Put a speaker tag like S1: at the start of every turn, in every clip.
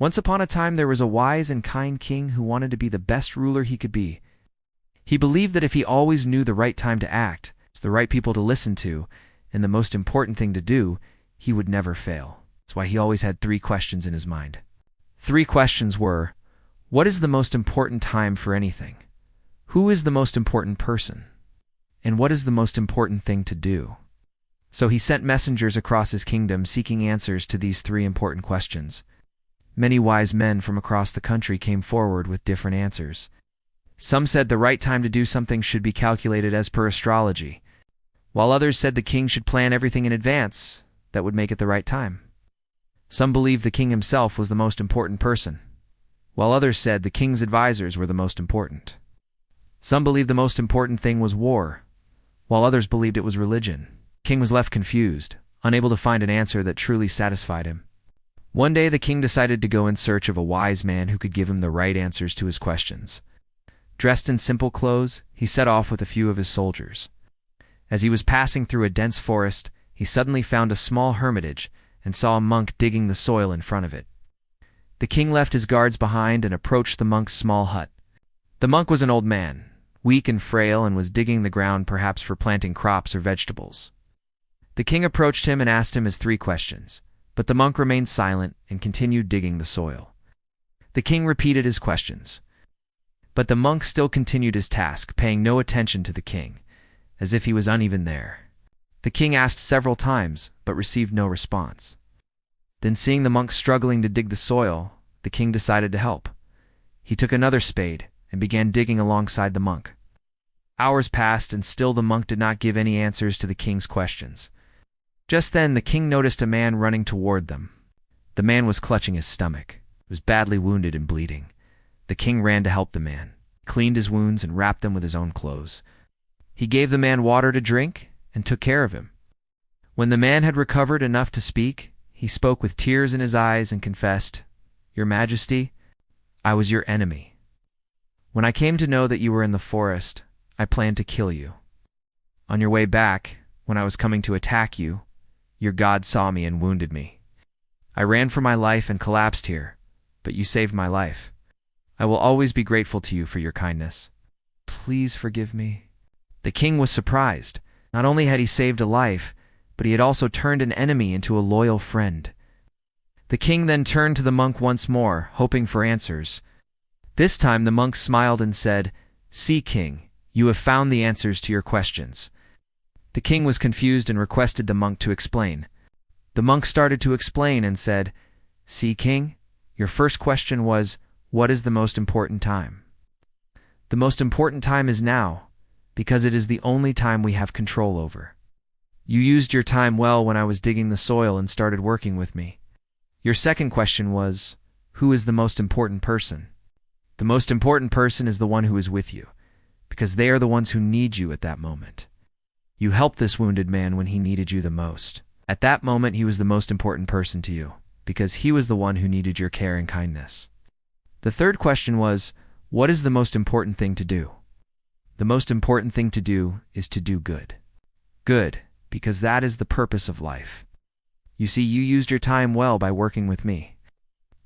S1: Once upon a time there was a wise and kind king who wanted to be the best ruler he could be. He believed that if he always knew the right time to act, the right people to listen to, and the most important thing to do, he would never fail. That's why he always had 3 questions in his mind. 3 questions were, what is the most important time for anything? Who is the most important person? And what is the most important thing to do? So he sent messengers across his kingdom seeking answers to these 3 important questions. Many wise men from across the country came forward with different answers. Some said the right time to do something should be calculated as per astrology, while others said the king should plan everything in advance that would make it the right time. Some believed the king himself was the most important person, while others said the king's advisors were the most important. Some believed the most important thing was war, while others believed it was religion. The king was left confused, unable to find an answer that truly satisfied him. One day the king decided to go in search of a wise man who could give him the right answers to his questions. Dressed in simple clothes, he set off with a few of his soldiers. As he was passing through a dense forest, he suddenly found a small hermitage and saw a monk digging the soil in front of it. The king left his guards behind and approached the monk's small hut. The monk was an old man, weak and frail, and was digging the ground perhaps for planting crops or vegetables. The king approached him and asked him his 3 questions, but the monk remained silent and continued digging the soil. The king repeated his questions, but the monk still continued his task, paying no attention to the king, as if he was uneven there. The king asked several times, but received no response. Then, seeing the monk struggling to dig the soil, the king decided to help. He took another spade and began digging alongside the monk. Hours passed, and still the monk did not give any answers to the king's questions. Just then, the king noticed a man running toward them. The man was clutching his stomach. He was badly wounded and bleeding. The king ran to help the man, cleaned his wounds, and wrapped them with his own clothes. He gave the man water to drink and took care of him. When the man had recovered enough to speak, he spoke with tears in his eyes and confessed, "Your Majesty, I was your enemy. When I came to know that you were in the forest, I planned to kill you. On your way back, when I was coming to attack you, your god saw me and wounded me. I ran for my life and collapsed here, but you saved my life. I will always be grateful to you for your kindness. Please forgive me." The king was surprised. Not only had he saved a life, but he had also turned an enemy into a loyal friend. The king then turned to the monk once more, hoping for answers. This time the monk smiled and said, "See, king, you have found the answers to your questions." The king was confused and requested the monk to explain. The monk started to explain and said, "See, king, your first question was, what is the most important time? The most important time is now, because it is the only time we have control over. You used your time well when I was digging the soil and started working with me. Your second question was, who is the most important person? The most important person is the one who is with you, because they are the ones who need you at that moment. You helped this wounded man when he needed you the most. At that moment, he was the most important person to you, because he was the one who needed your care and kindness. The third question was, what is the most important thing to do? The most important thing to do is to do good. Good, because that is the purpose of life. You see, you used your time well by working with me.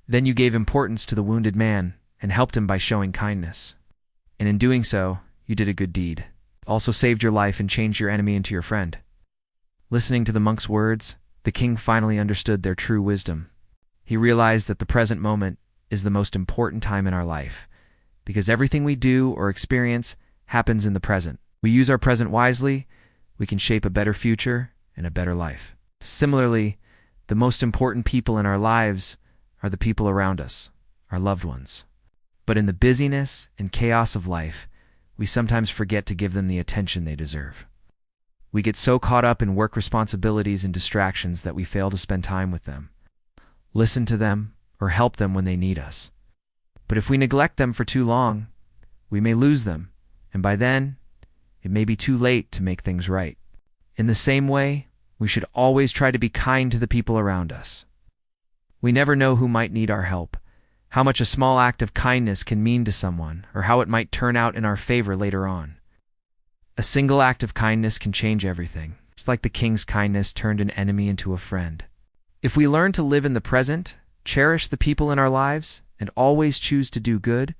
S1: Then you gave importance to the wounded man and helped him by showing kindness. And in doing so, you did a good deed. Also saved your life and changed your enemy into your friend." Listening to the monk's words, the king finally understood their true wisdom. He realized that the present moment is the most important time in our life, because everything we do or experience happens in the present. We use our present wisely, we can shape a better future and a better life. Similarly, the most important people in our lives are the people around us, our loved ones. But in the busyness and chaos of life, we sometimes forget to give them the attention they deserve. We get so caught up in work responsibilities and distractions that we fail to spend time with them, listen to them, or help them when they need us. But if we neglect them for too long, we may lose them, and by then, it may be too late to make things right. In the same way, we should always try to be kind to the people around us. We never know who might need our help, how much a small act of kindness can mean to someone, or how it might turn out in our favor later on. A single act of kindness can change everything, just like the king's kindness turned an enemy into a friend. If we learn to live in the present, cherish the people in our lives, and always choose to do good,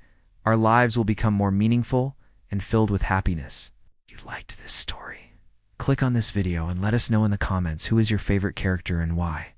S1: our lives will become more meaningful and filled with happiness. If you liked this story, click on this video and let us know in the comments who is your favorite character and why.